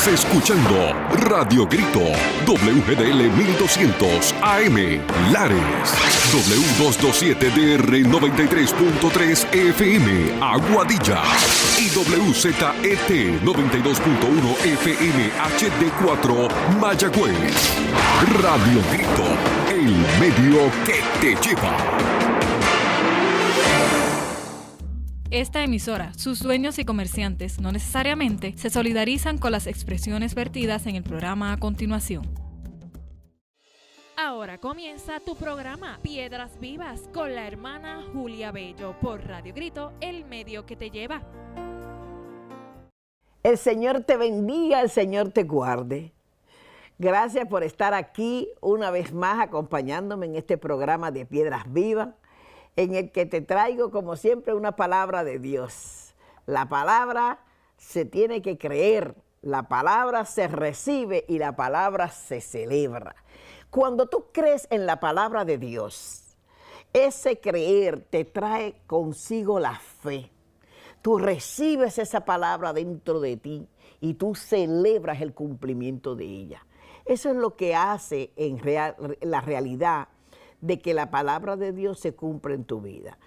Estás escuchando Radio Grito, WGDL 1200 AM, Lares, W227DR 93.3 FM, Aguadilla, y WZET 92.1 FM HD4, Mayagüez. Radio Grito, el medio que te lleva. Esta emisora, sus dueños y comerciantes no necesariamente se solidarizan con las expresiones vertidas en el programa a continuación. Ahora comienza tu programa Piedras Vivas con la hermana Julia Bello por Radio Grito, el medio que te lleva. El Señor te bendiga, el Señor te guarde. Gracias por estar aquí una vez más acompañándome en este programa de Piedras Vivas, en el que te traigo, como siempre, una palabra de Dios. La palabra se tiene que creer, la palabra se recibe y la palabra se celebra. Cuando tú crees en la palabra de Dios, ese creer te trae consigo la fe. Tú recibes esa palabra dentro de ti y tú celebras el cumplimiento de ella. Eso es lo que hace en la realidad de que la palabra de Dios se cumpla en tu vida.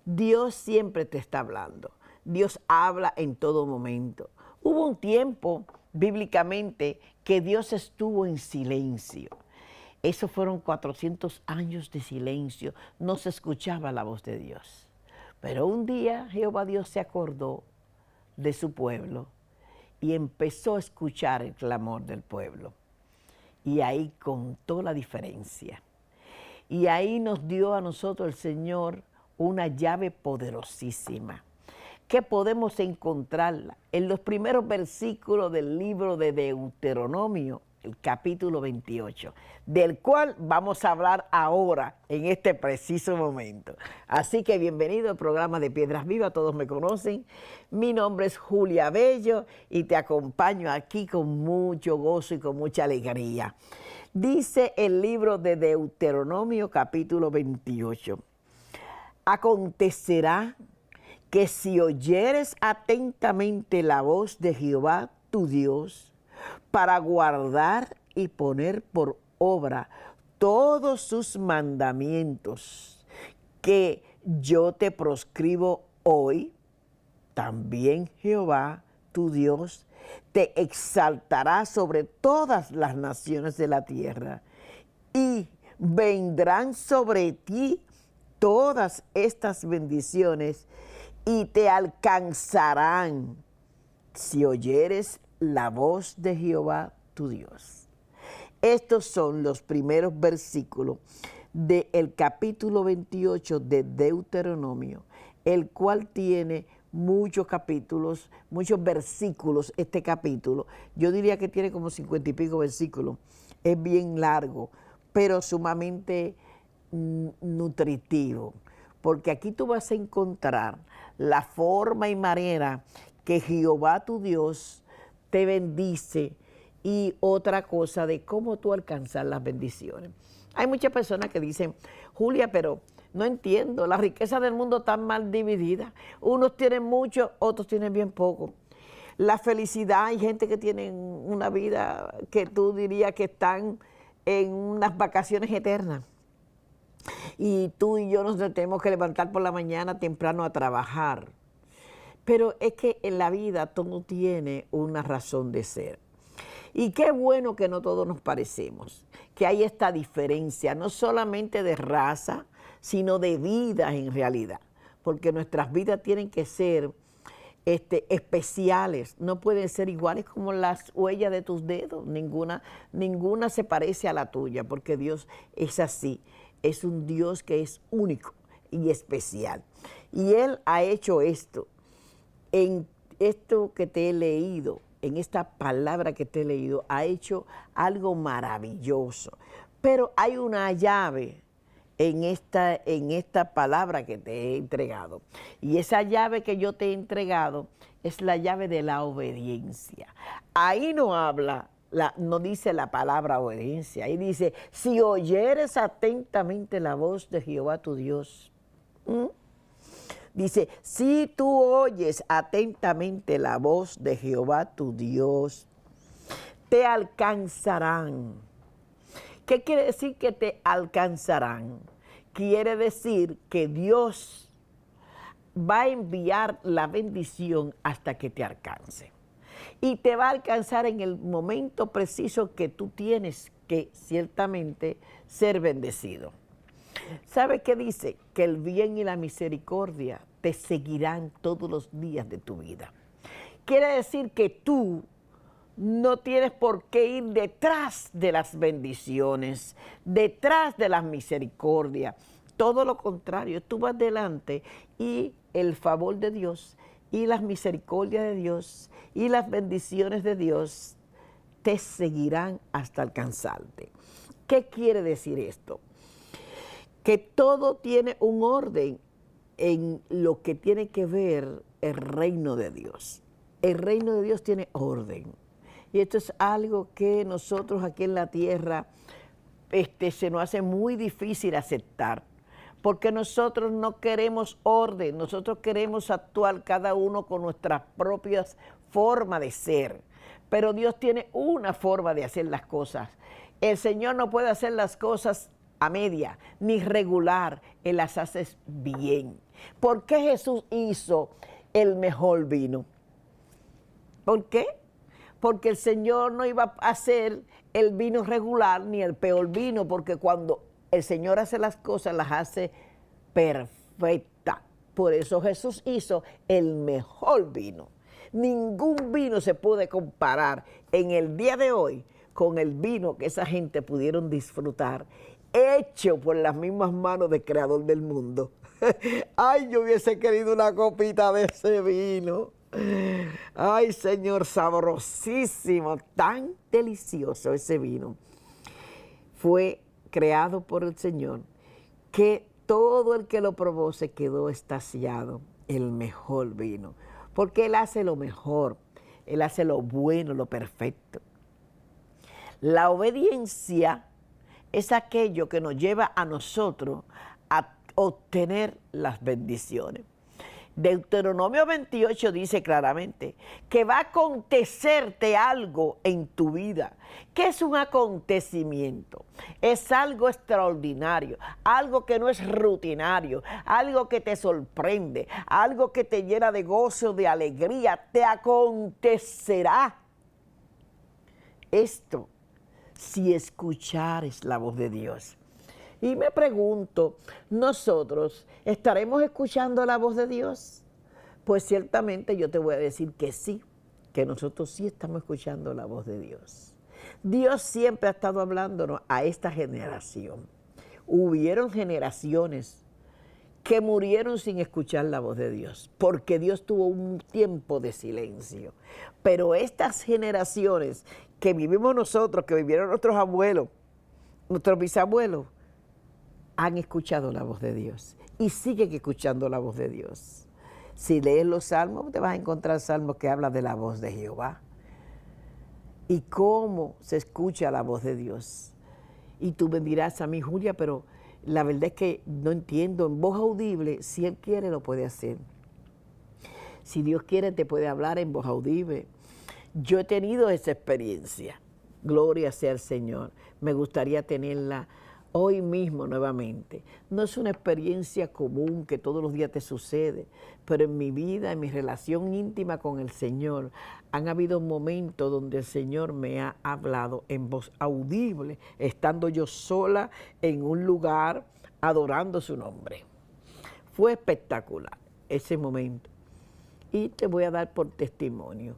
Dios siempre te está hablando. Dios habla en todo momento. Hubo un tiempo, bíblicamente, que Dios estuvo en silencio. Esos fueron 400 años de silencio. No se escuchaba la voz de Dios. Pero un día Jehová Dios se acordó de su pueblo y empezó a escuchar el clamor del pueblo. Y ahí contó la diferencia. Y ahí nos dio a nosotros el Señor una llave poderosísima, que podemos encontrarla en los primeros versículos del libro de Deuteronomio, el capítulo 28, del cual vamos a hablar ahora, en este preciso momento. Así que bienvenido al programa de Piedras Vivas, todos me conocen. Mi nombre es Julia Bello y te acompaño aquí con mucho gozo y con mucha alegría. Dice el libro de Deuteronomio capítulo 28, acontecerá que si oyeres atentamente la voz de Jehová tu Dios, para guardar y poner por obra todos sus mandamientos que yo te proscribo hoy, también Jehová tu Dios te exaltará sobre todas las naciones de la tierra, y vendrán sobre ti todas estas bendiciones y te alcanzarán si oyeres la voz de Jehová tu Dios. Estos son los primeros versículos del capítulo 28 de Deuteronomio, el cual tiene muchos capítulos, muchos versículos. Este capítulo, yo diría que tiene como 50 y pico versículos. Es bien largo, pero sumamente nutritivo, porque aquí tú vas a encontrar la forma y manera que Jehová tu Dios te bendice y otra cosa de cómo tú alcanzar las bendiciones. Hay muchas personas que dicen, Julia, pero no entiendo, la riqueza del mundo está mal dividida. Unos tienen mucho, otros tienen bien poco. La felicidad, hay gente que tiene una vida que tú dirías que están en unas vacaciones eternas. Y tú y yo nos tenemos que levantar por la mañana temprano a trabajar. Pero es que en la vida todo tiene una razón de ser. Y qué bueno que no todos nos parecemos, que hay esta diferencia, no solamente de raza, sino de vidas en realidad, porque nuestras vidas tienen que ser especiales, no pueden ser iguales como las huellas de tus dedos, ninguna se parece a la tuya, porque Dios es así, es un Dios que es único y especial. Y Él ha hecho esto, en esto que te he leído, en esta palabra que te he leído, ha hecho algo maravilloso, pero hay una llave en esta palabra que te he entregado. Y esa llave que yo te he entregado es la llave de la obediencia. Ahí no dice la palabra obediencia. Ahí dice, si oyeres atentamente la voz de Jehová tu Dios. Dice, si tú oyes atentamente la voz de Jehová tu Dios te alcanzarán. ¿Qué quiere decir que te alcanzarán? Quiere decir que Dios va a enviar la bendición hasta que te alcance. Y te va a alcanzar en el momento preciso que tú tienes que ciertamente ser bendecido. ¿Sabe qué dice? Que el bien y la misericordia te seguirán todos los días de tu vida. Quiere decir que tú no tienes por qué ir detrás de las bendiciones, detrás de las misericordias. Todo lo contrario, tú vas delante y el favor de Dios y las misericordias de Dios y las bendiciones de Dios te seguirán hasta alcanzarte. ¿Qué quiere decir esto? Que todo tiene un orden en lo que tiene que ver el reino de Dios. El reino de Dios tiene orden. Y esto es algo que nosotros aquí en la tierra se nos hace muy difícil aceptar. Porque nosotros no queremos orden, nosotros queremos actuar cada uno con nuestras propias formas de ser. Pero Dios tiene una forma de hacer las cosas. El Señor no puede hacer las cosas a media, ni regular, Él las hace bien. ¿Por qué Jesús hizo el mejor vino? ¿Por qué? Porque el Señor no iba a hacer el vino regular ni el peor vino, porque cuando el Señor hace las cosas, las hace perfectas. Por eso Jesús hizo el mejor vino. Ningún vino se puede comparar en el día de hoy con el vino que esa gente pudieron disfrutar, hecho por las mismas manos del Creador del mundo. Ay, yo hubiese querido una copita de ese vino. Ay, Señor, sabrosísimo, tan delicioso ese vino. Fue creado por el Señor, que todo el que lo probó se quedó extasiado, el mejor vino, porque Él hace lo mejor, Él hace lo bueno, lo perfecto. La obediencia es aquello que nos lleva a nosotros a obtener las bendiciones. Deuteronomio 28 dice claramente que va a acontecerte algo en tu vida. ¿Qué es un acontecimiento? Es algo extraordinario, algo que no es rutinario, algo que te sorprende, algo que te llena de gozo, de alegría. Te acontecerá esto si escuchares la voz de Dios. Y me pregunto, ¿nosotros estaremos escuchando la voz de Dios? Pues ciertamente yo te voy a decir que sí, que nosotros sí estamos escuchando la voz de Dios. Dios siempre ha estado hablándonos a esta generación. Hubieron generaciones que murieron sin escuchar la voz de Dios, porque Dios tuvo un tiempo de silencio. Pero estas generaciones que vivimos nosotros, que vivieron nuestros abuelos, nuestros bisabuelos, han escuchado la voz de Dios y siguen escuchando la voz de Dios. Si lees los salmos, te vas a encontrar salmos que hablan de la voz de Jehová y cómo se escucha la voz de Dios. Y tú me dirás a mí, Julia, pero la verdad es que no entiendo. En voz audible, si Él quiere, lo puede hacer. Si Dios quiere, te puede hablar en voz audible. Yo he tenido esa experiencia. Gloria sea al Señor. Me gustaría tenerla hoy mismo nuevamente. No es una experiencia común que todos los días te sucede, pero en mi vida, en mi relación íntima con el Señor, han habido momentos donde el Señor me ha hablado en voz audible, estando yo sola en un lugar adorando su nombre. Fue espectacular ese momento. Y te voy a dar por testimonio.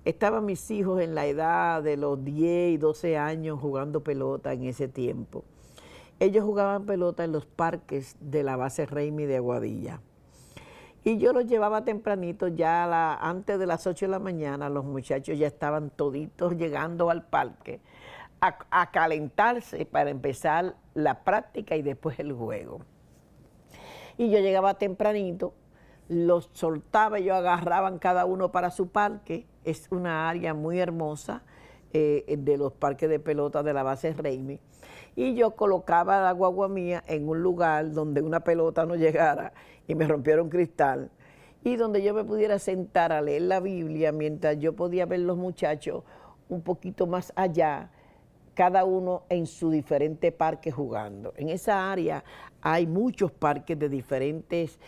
Estaban mis hijos en la edad de los 10 y 12 años jugando pelota en ese tiempo. Ellos jugaban pelota en los parques de la base Raimi de Aguadilla. Y yo los llevaba tempranito, ya antes de las 8 de la mañana, los muchachos ya estaban toditos llegando al parque a calentarse para empezar la práctica y después el juego. Y yo llegaba tempranito, los soltaba, ellos agarraban cada uno para su parque. Es una área muy hermosa de los parques de pelota de la base Raimi. Y yo colocaba la guagua mía en un lugar donde una pelota no llegara y me rompiera un cristal, y donde yo me pudiera sentar a leer la Biblia mientras yo podía ver los muchachos un poquito más allá, cada uno en su diferente parque jugando. En esa área hay muchos parques de diferentes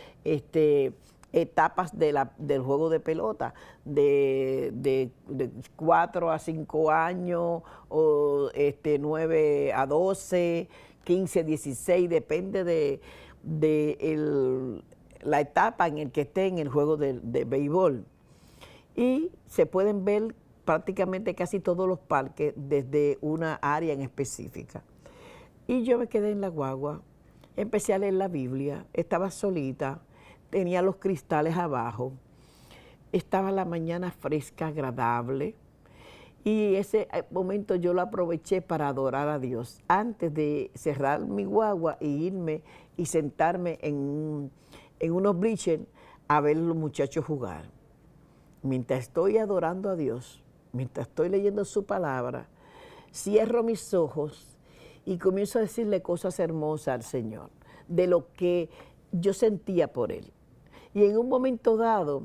etapas del juego de pelota, de 4 a 5 años, o 9 a 12, 15 a 16, depende de la etapa en el que esté en el juego de béisbol. Y se pueden ver prácticamente casi todos los parques desde una área en específica. Y yo me quedé en la guagua, empecé a leer la Biblia, estaba solita, tenía los cristales abajo, estaba la mañana fresca, agradable, y ese momento yo lo aproveché para adorar a Dios. Antes de cerrar mi guagua y irme y sentarme en unos bleachers a ver a los muchachos jugar. Mientras estoy adorando a Dios, mientras estoy leyendo su palabra, cierro mis ojos y comienzo a decirle cosas hermosas al Señor, de lo que yo sentía por Él. Y en un momento dado,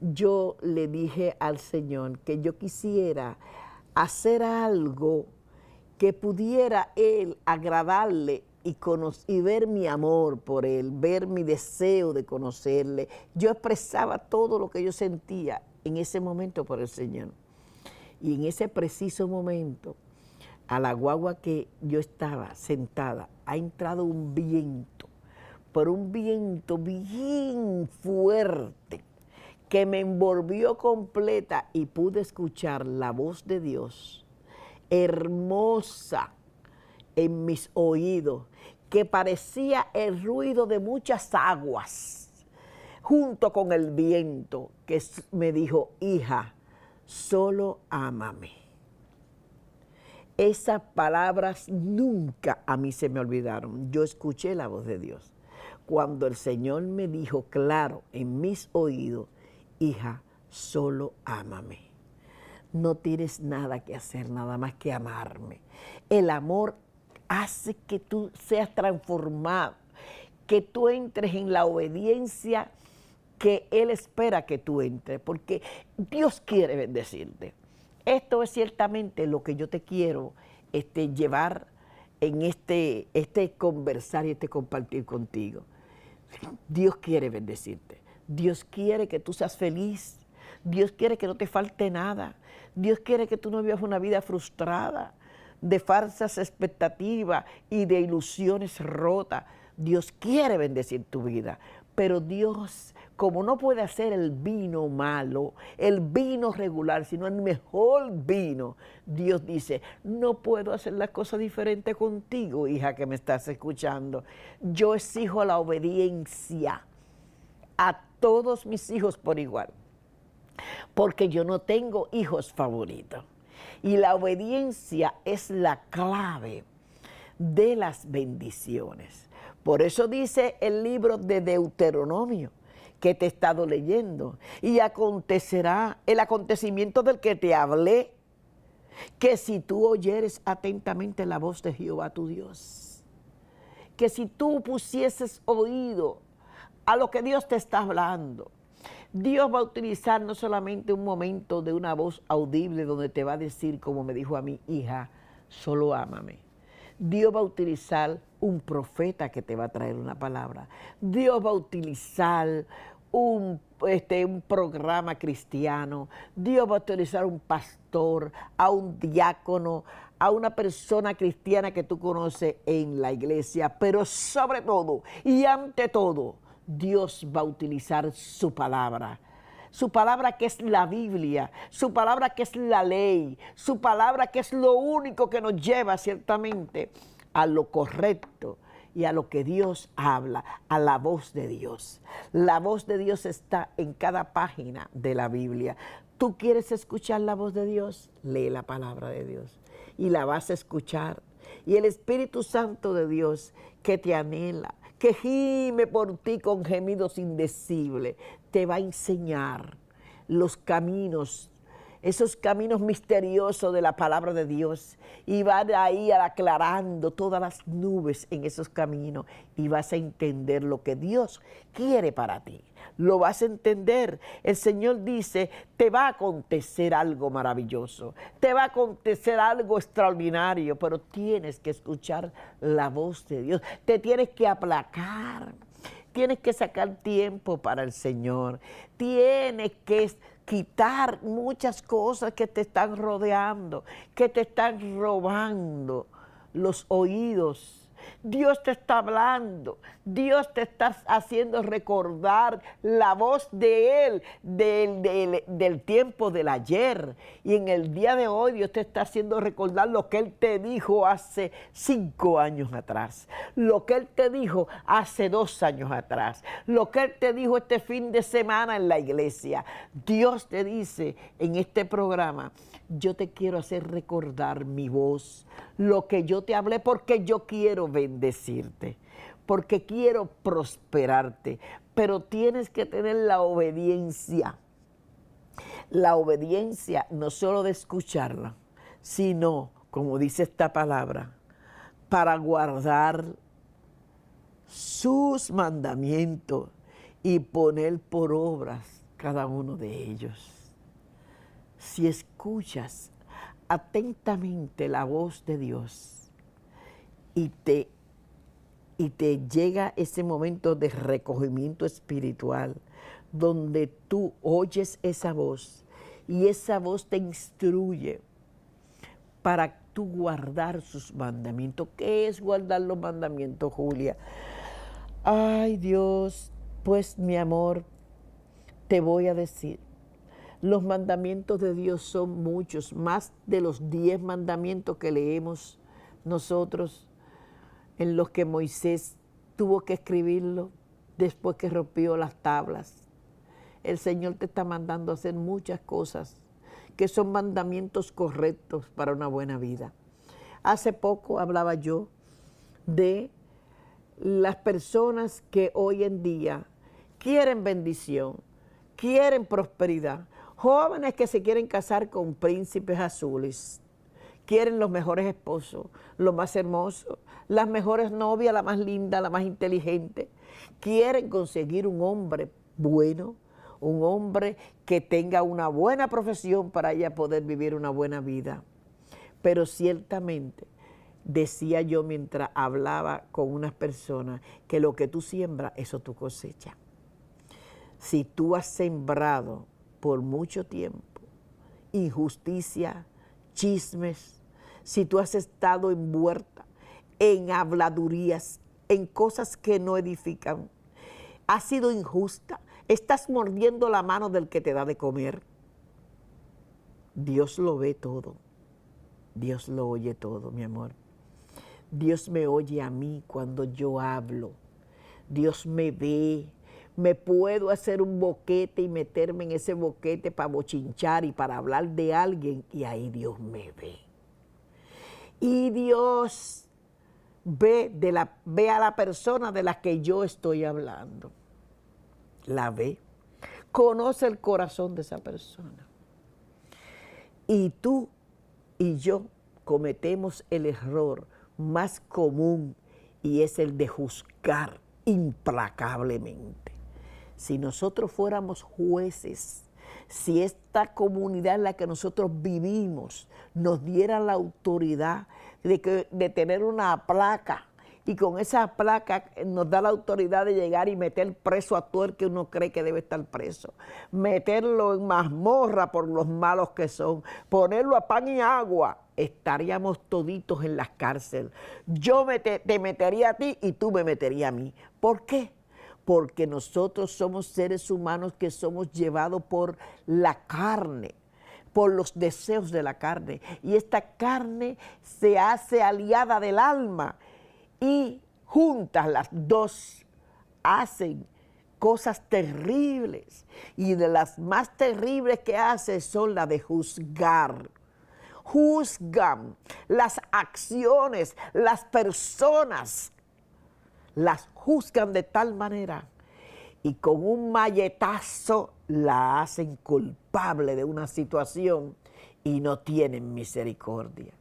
yo le dije al Señor que yo quisiera hacer algo que pudiera Él agradarle y ver mi amor por Él, ver mi deseo de conocerle. Yo expresaba todo lo que yo sentía en ese momento por el Señor. Y en ese preciso momento, a la guagua que yo estaba sentada, ha entrado un viento, por un viento bien fuerte, que me envolvió completa y pude escuchar la voz de Dios, hermosa en mis oídos, que parecía el ruido de muchas aguas, junto con el viento, que me dijo: hija, solo ámame. Esas palabras nunca a mí se me olvidaron. Yo escuché la voz de Dios. Cuando el Señor me dijo claro en mis oídos: hija, solo ámame. No tienes nada que hacer, nada más que amarme. El amor hace que tú seas transformado, que tú entres en la obediencia que Él espera que tú entres, porque Dios quiere bendecirte. Esto es ciertamente lo que yo te quiero llevar en este conversar y este compartir contigo. Dios quiere bendecirte. Dios quiere que tú seas feliz. Dios quiere que no te falte nada. Dios quiere que tú no vivas una vida frustrada, de falsas expectativas y de ilusiones rotas. Dios quiere bendecir tu vida, pero Dios, como no puede hacer el vino malo, el vino regular, sino el mejor vino, Dios dice: no puedo hacer las cosas diferentes contigo, hija que me estás escuchando. Yo exijo la obediencia a todos mis hijos por igual, porque yo no tengo hijos favoritos. Y la obediencia es la clave de las bendiciones. Por eso dice el libro de Deuteronomio, que te he estado leyendo: y acontecerá el acontecimiento del que te hablé, que si tú oyeres atentamente la voz de Jehová tu Dios, que si tú pusieses oído a lo que Dios te está hablando, Dios va a utilizar no solamente un momento de una voz audible donde te va a decir, como me dijo a mi hija, solo ámame. Dios va a utilizar un profeta que te va a traer una palabra. Dios va a utilizar un programa cristiano. Dios va a utilizar un pastor, a un diácono, a una persona cristiana que tú conoces en la iglesia. Pero sobre todo y ante todo, Dios va a utilizar su palabra que es la Biblia, su palabra que es la ley, su palabra que es lo único que nos lleva ciertamente a lo correcto y a lo que Dios habla, a la voz de Dios. La voz de Dios está en cada página de la Biblia. ¿Tú quieres escuchar la voz de Dios? Lee la palabra de Dios y la vas a escuchar. Y el Espíritu Santo de Dios que te anhela, que gime por ti con gemidos indecibles, te va a enseñar los caminos esos caminos misteriosos de la palabra de Dios, y vas ahí aclarando todas las nubes en esos caminos, y vas a entender lo que Dios quiere para ti. Lo vas a entender. El Señor dice, te va a acontecer algo maravilloso, te va a acontecer algo extraordinario, pero tienes que escuchar la voz de Dios, te tienes que aplacar, tienes que sacar tiempo para el Señor, tienes que quitar muchas cosas que te están rodeando, que te están robando los oídos. Dios te está hablando, Dios te está haciendo recordar la voz de Él, del tiempo del ayer. Y en el día de hoy Dios te está haciendo recordar lo que Él te dijo hace 5 años atrás, lo que Él te dijo hace 2 años atrás, lo que Él te dijo este fin de semana en la iglesia. Dios te dice en este programa, yo te quiero hacer recordar mi voz, lo que yo te hablé, porque yo quiero bendecirte, porque quiero prosperarte, pero tienes que tener la obediencia no solo de escucharla, sino, como dice esta palabra, para guardar sus mandamientos y poner por obras cada uno de ellos. Si escuchas atentamente la voz de Dios y te llega ese momento de recogimiento espiritual donde tú oyes esa voz y esa voz te instruye para tú guardar sus mandamientos. ¿Qué es guardar los mandamientos, Julia? Ay, Dios, pues mi amor, te voy a decir, los mandamientos de Dios son muchos, más de los 10 mandamientos que leemos nosotros, en los que Moisés tuvo que escribirlo después que rompió las tablas. El Señor te está mandando a hacer muchas cosas que son mandamientos correctos para una buena vida. Hace poco hablaba yo de las personas que hoy en día quieren bendición, quieren prosperidad, jóvenes que se quieren casar con príncipes azules, quieren los mejores esposos, los más hermosos, las mejores novias, la más linda, la más inteligente, quieren conseguir un hombre bueno, un hombre que tenga una buena profesión para ella poder vivir una buena vida. Pero ciertamente, decía yo mientras hablaba con unas personas, que lo que tú siembras, eso tú cosechas. Si tú has sembrado por mucho tiempo injusticia, chismes, si tú has estado envuelta en habladurías, en cosas que no edifican, has sido injusta, estás mordiendo la mano del que te da de comer, Dios lo ve todo, Dios lo oye todo, mi amor. Dios me oye a mí cuando yo hablo, Dios me ve. Me puedo hacer un boquete y meterme en ese boquete para bochinchar y para hablar de alguien, y ahí Dios me ve. Y Dios ve a la persona de la que yo estoy hablando. La ve. Conoce el corazón de esa persona. Y tú y yo cometemos el error más común, y es el de juzgar implacablemente. Si nosotros fuéramos jueces, si esta comunidad en la que nosotros vivimos nos diera la autoridad de tener una placa, y con esa placa nos da la autoridad de llegar y meter preso a todo el que uno cree que debe estar preso, meterlo en mazmorra por los malos que son, ponerlo a pan y agua, estaríamos toditos en las cárceles. Yo te metería a ti y tú me meterías a mí. ¿Por qué? Porque nosotros somos seres humanos que somos llevados por la carne, por los deseos de la carne. Y esta carne se hace aliada del alma, y juntas las dos hacen cosas terribles. Y de las más terribles que hace son las de juzgar. Juzgan las acciones, las personas, las juzgan de tal manera, y con un malletazo la hacen culpable de una situación y no tienen misericordia.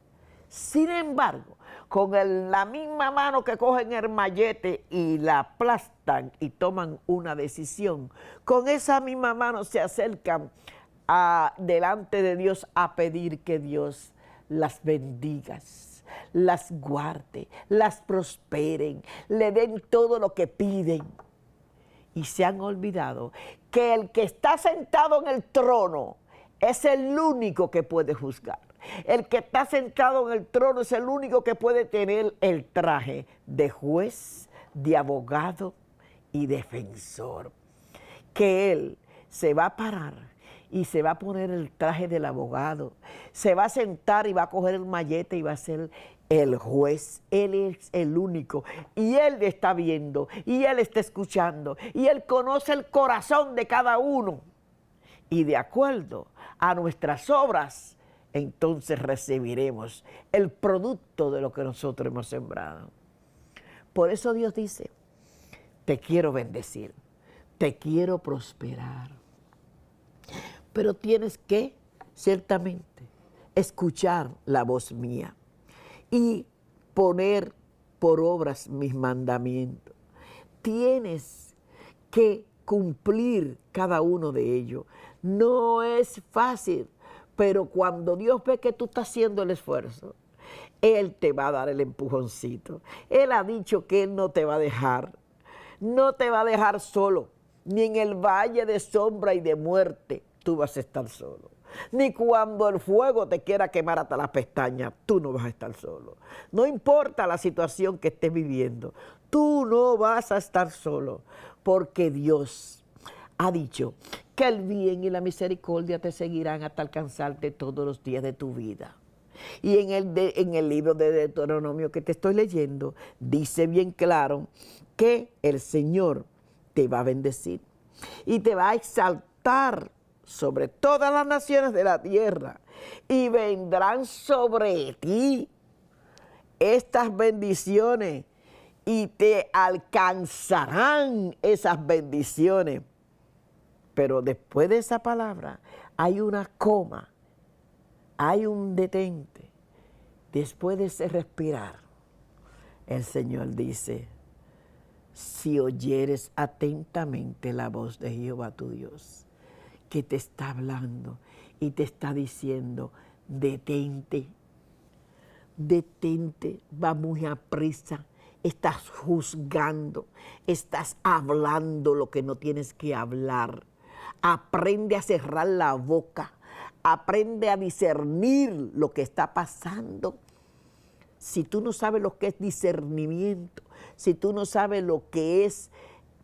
Sin embargo, con la misma mano que cogen el mallete y la aplastan y toman una decisión, con esa misma mano se acercan delante de Dios a pedir que Dios las bendiga, las guarde, las prosperen, le den todo lo que piden. Y se han olvidado que el que está sentado en el trono es el único que puede juzgar. El que está sentado en el trono es el único que puede tener el traje de juez, de abogado y defensor. Que él se va a parar y se va a poner el traje del abogado, se va a sentar y va a coger el mallete y va a ser el juez. Él es el único y él está viendo y él está escuchando y él conoce el corazón de cada uno. Y de acuerdo a nuestras obras, entonces recibiremos el producto de lo que nosotros hemos sembrado. Por eso Dios dice, te quiero bendecir, te quiero prosperar. Pero tienes que, ciertamente, escuchar la voz mía y poner por obras mis mandamientos. Tienes que cumplir cada uno de ellos. No es fácil, pero cuando Dios ve que tú estás haciendo el esfuerzo, Él te va a dar el empujoncito. Él ha dicho que Él no te va a dejar solo, ni en el valle de sombra y de muerte tú vas a estar solo. Ni cuando el fuego te quiera quemar hasta las pestañas, tú no vas a estar solo. No importa la situación que estés viviendo, tú no vas a estar solo, porque Dios ha dicho que el bien y la misericordia te seguirán hasta alcanzarte todos los días de tu vida. Y en el libro de Deuteronomio que te estoy leyendo, dice bien claro que el Señor te va a bendecir y te va a exaltar sobre todas las naciones de la tierra, y vendrán sobre ti estas bendiciones y te alcanzarán esas bendiciones. Pero después de esa palabra hay una coma, hay un detente. Después de ese respirar, el Señor dice, si oyeres atentamente la voz de Jehová tu Dios, que te está hablando y te está diciendo, detente, detente, va muy aprisa, estás juzgando, estás hablando lo que no tienes que hablar. Aprende a cerrar la boca, aprende a discernir lo que está pasando. Si tú no sabes lo que es discernimiento, si tú no sabes lo que es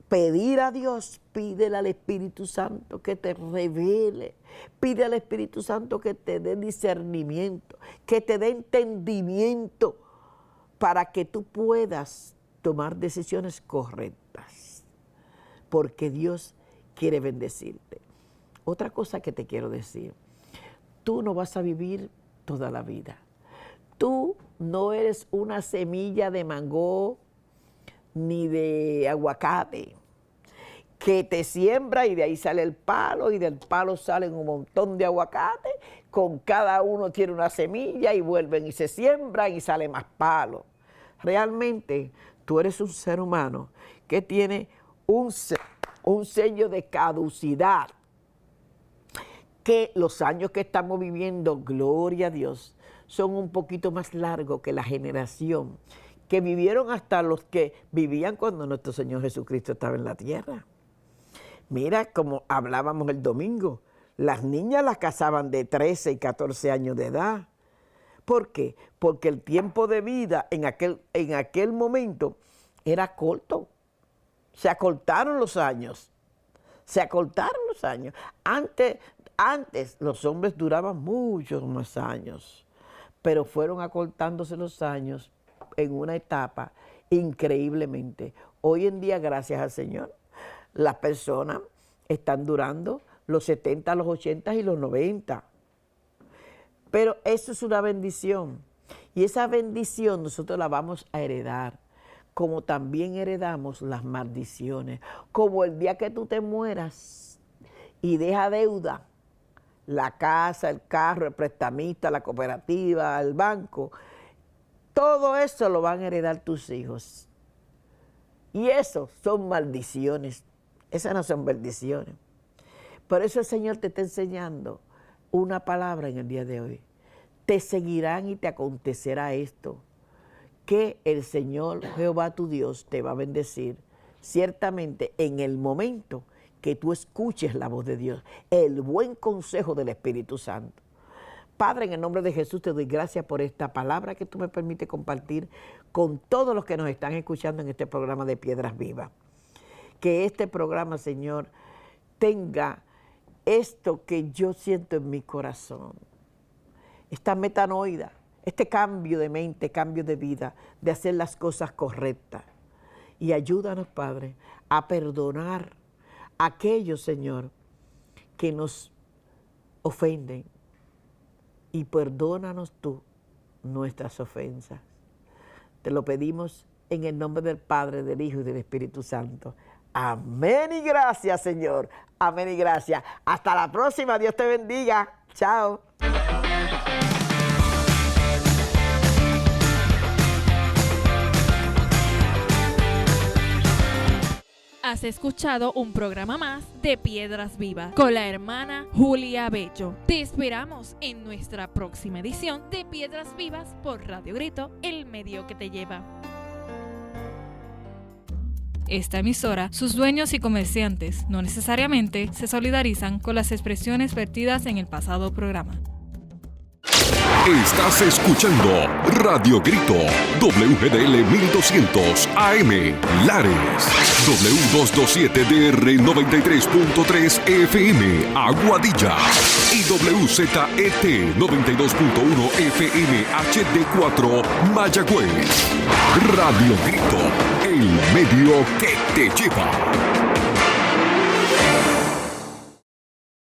pedir a Dios, pídele al Espíritu Santo que te revele, pide al Espíritu Santo que te dé discernimiento, que te dé entendimiento para que tú puedas tomar decisiones correctas, porque Dios quiere bendecirte. Otra cosa que te quiero decir, tú no vas a vivir toda la vida. Tú no eres una semilla de mango ni de aguacate que te siembra y de ahí sale el palo y del palo salen un montón de aguacates, con cada uno tiene una semilla y vuelven y se siembran y sale más palo. Realmente tú eres un ser humano que tiene un sello de caducidad, que los años que estamos viviendo, gloria a Dios, son un poquito más largos que la generación que vivieron hasta los que vivían cuando nuestro Señor Jesucristo estaba en la tierra. Mira, como hablábamos el domingo, las niñas las casaban de 13 y 14 años de edad. ¿Por qué? Porque el tiempo de vida en aquel momento era corto. Se acortaron los años. Se acortaron los años. Antes los hombres duraban muchos más años, pero fueron acortándose los años en una etapa increíblemente. Hoy en día, gracias al Señor, las personas están durando los 70, los 80 y los 90. Pero eso es una bendición. Y esa bendición nosotros la vamos a heredar, como también heredamos las maldiciones. Como el día que tú te mueras y deja deuda, la casa, el carro, el prestamista, la cooperativa, el banco, todo eso lo van a heredar tus hijos. Y eso son maldiciones. Esas no son bendiciones. Por eso el Señor te está enseñando una palabra en el día de hoy. Te seguirán y te acontecerá esto, que el Señor Jehová tu Dios te va a bendecir ciertamente en el momento que tú escuches la voz de Dios, el buen consejo del Espíritu Santo. Padre, en el nombre de Jesús te doy gracias por esta palabra que tú me permites compartir con todos los que nos están escuchando en este programa de Piedras Vivas. Que este programa, Señor, tenga esto que yo siento en mi corazón, esta metanoida, este cambio de mente, cambio de vida, de hacer las cosas correctas. Y ayúdanos, Padre, a perdonar a aquellos, Señor, que nos ofenden. Y perdónanos tú nuestras ofensas. Te lo pedimos en el nombre del Padre, del Hijo y del Espíritu Santo. Amén y gracias, Señor. Amén y gracias. Hasta la próxima. Dios te bendiga. Chao. Has escuchado un programa más de Piedras Vivas con la hermana Julia Bello. Te esperamos en nuestra próxima edición de Piedras Vivas por Radio Grito, el medio que te lleva. Esta emisora, sus dueños y comerciantes no necesariamente se solidarizan con las expresiones vertidas en el pasado programa. Estás escuchando Radio Grito, WGDL 1200 AM, Lares, W227DR 93.3 FM, Aguadilla, y WZET 92.1 FM HD4, Mayagüez. Radio Grito, el medio que te lleva.